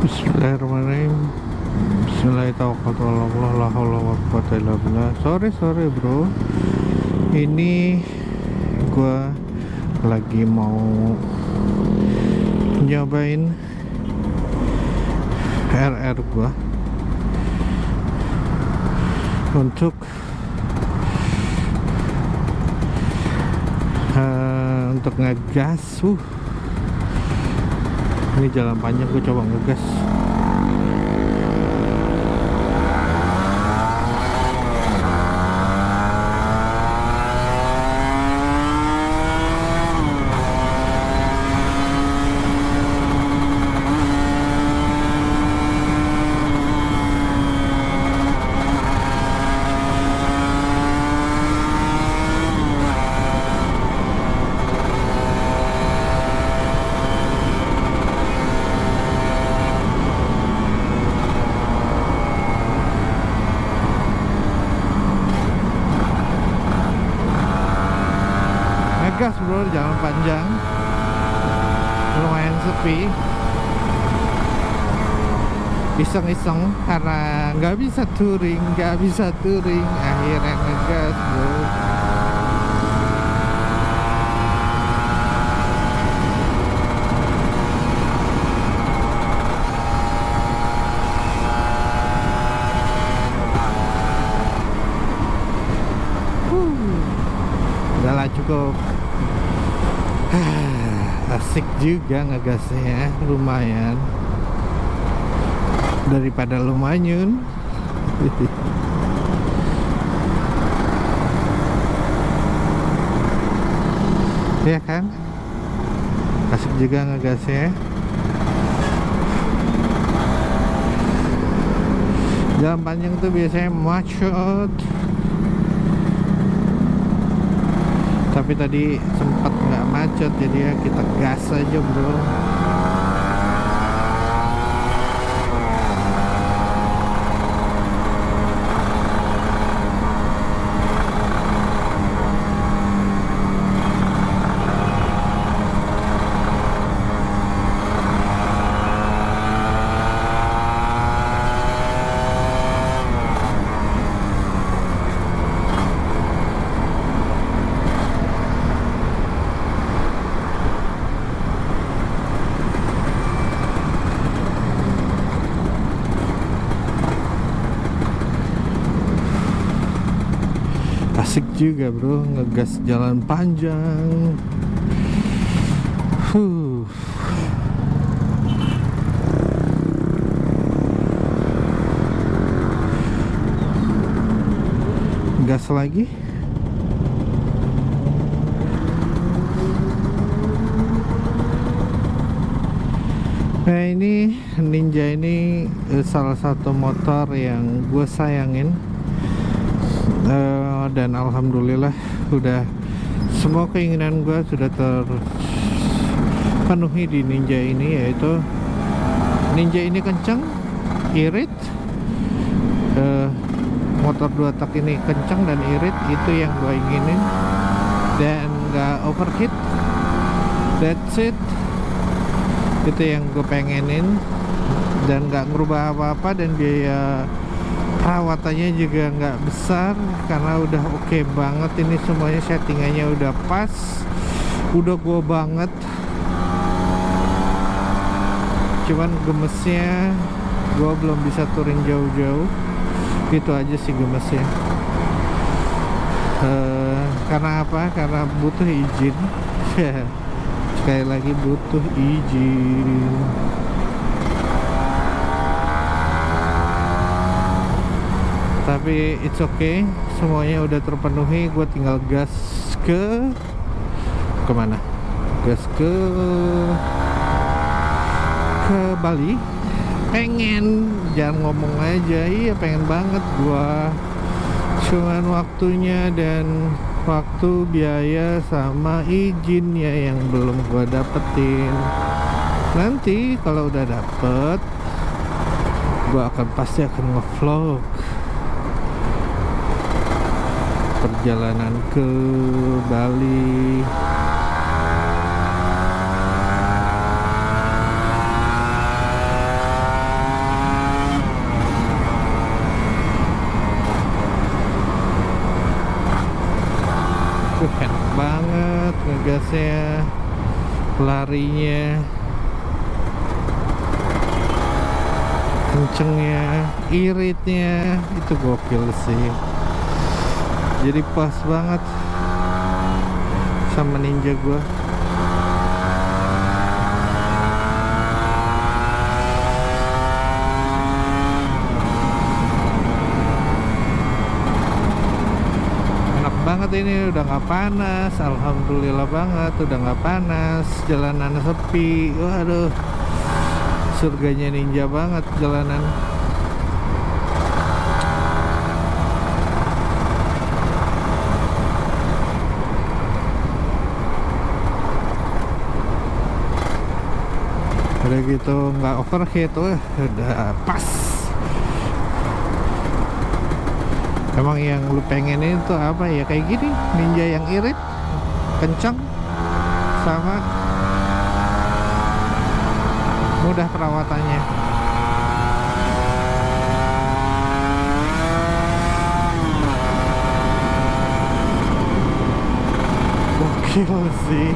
Bismillahirrahmanirrahim. Bismillahirrahmanirrahim. Sorry bro, ini gua lagi mau nyobain RR gua untuk ngegas. Ini jalan panjang, gue coba ngegas. Gas bro, jalan panjang lumayan sepi, iseng-iseng karena nggak bisa touring, akhirnya ngegas bro. Udahlah cukup. Asik juga ngegasnya, lumayan daripada lumayan. Ya kan, asik juga ngegasnya. Jalan panjang tuh biasanya macet, tapi tadi sempat nggak macet, jadi ya kita gas aja bro. Asik juga bro, ngegas jalan panjang. Gas lagi. Nah ini Ninja ini salah satu motor yang gue sayangin. Dan alhamdulillah udah semua keinginan gue sudah terpenuhi di Ninja ini, yaitu Ninja ini kencang, irit, motor 2 tak ini kencang dan irit, itu yang gue inginin, dan gak overheat. That's it, itu yang gue pengenin, dan gak ngerubah apa-apa, dan biaya perawatannya juga nggak besar karena udah oke banget. Ini semuanya settingannya udah pas, udah gua banget. Cuman gemesnya gua belum bisa touring jauh-jauh, gitu aja sih gemesnya. Karena apa? Karena butuh izin. Sekali lagi butuh izin. Tapi it's okay, semuanya udah terpenuhi. Gue tinggal gas kemana? Gas ke Bali. Pengen, jangan ngomong aja, iya pengen banget gua. Cuman waktunya dan waktu, biaya sama izinnya yang belum gua dapetin. Nanti kalau udah dapet, gua pasti akan nge-vlog perjalanan ke Bali. gasnya, larinya, kencengnya, iritnya, itu gokil sih. Jadi pas banget sama Ninja gua. Enak banget ini, udah nggak panas, alhamdulillah banget, udah nggak panas, jalanan sepi. Waduh, surganya Ninja banget jalanan. Udah gitu nggak overheat, wah udah pas. Emang yang lu pengenin tuh apa ya, kayak gini, Ninja yang irit, kencang, sama mudah perawatannya. Gokil sih.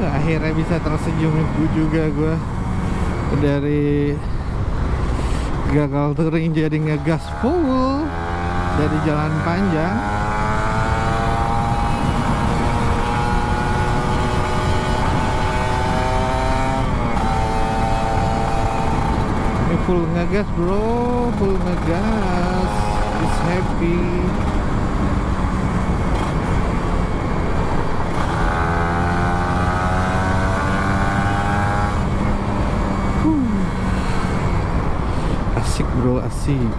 Akhirnya bisa tersenyum juga gue. Dari gagal touring jadi ngegas full dari jalan panjang. Ini full ngegas bro, full ngegas. Is happy. Asik bro, asik.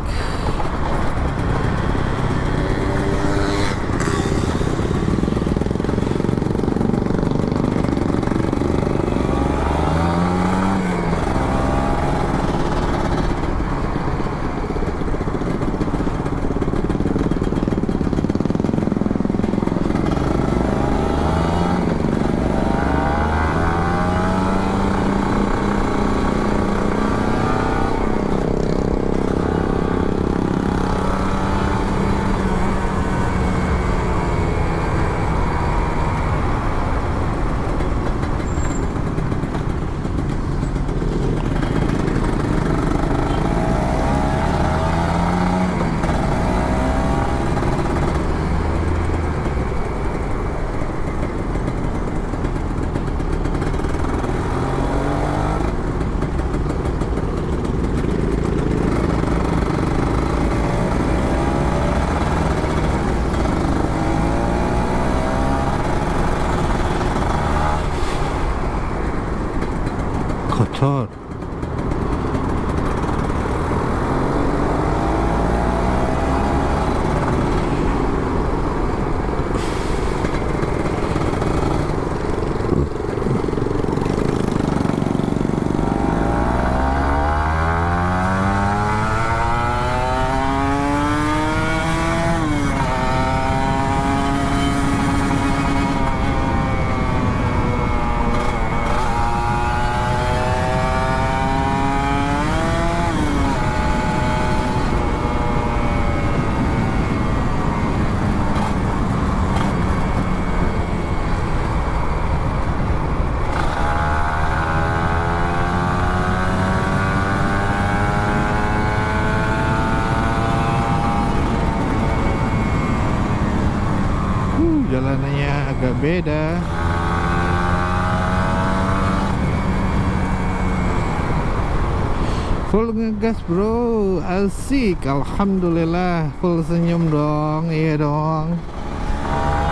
Kotor. Jalanannya agak beda. Full ngegas bro, asik. Alhamdulillah, full senyum dong. Iya dong,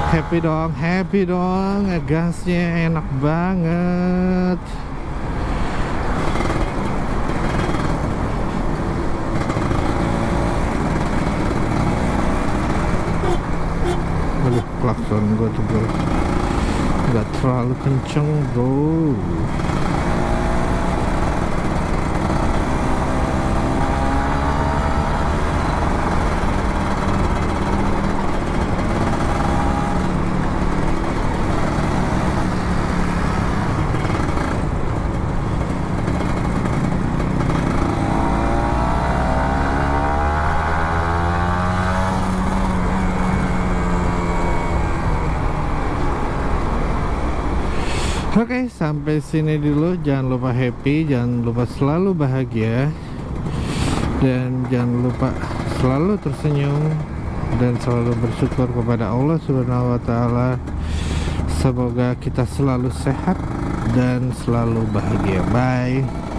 happy dong, happy dong. Ngegasnya enak banget. Aduh, klakson gue tuh bro, nggak terlalu kenceng bro. Oke, sampai sini dulu. Jangan lupa happy, jangan lupa selalu bahagia, dan jangan lupa selalu tersenyum dan selalu bersyukur kepada Allah Subhanahu wa taala. Semoga kita selalu sehat dan selalu bahagia. Bye.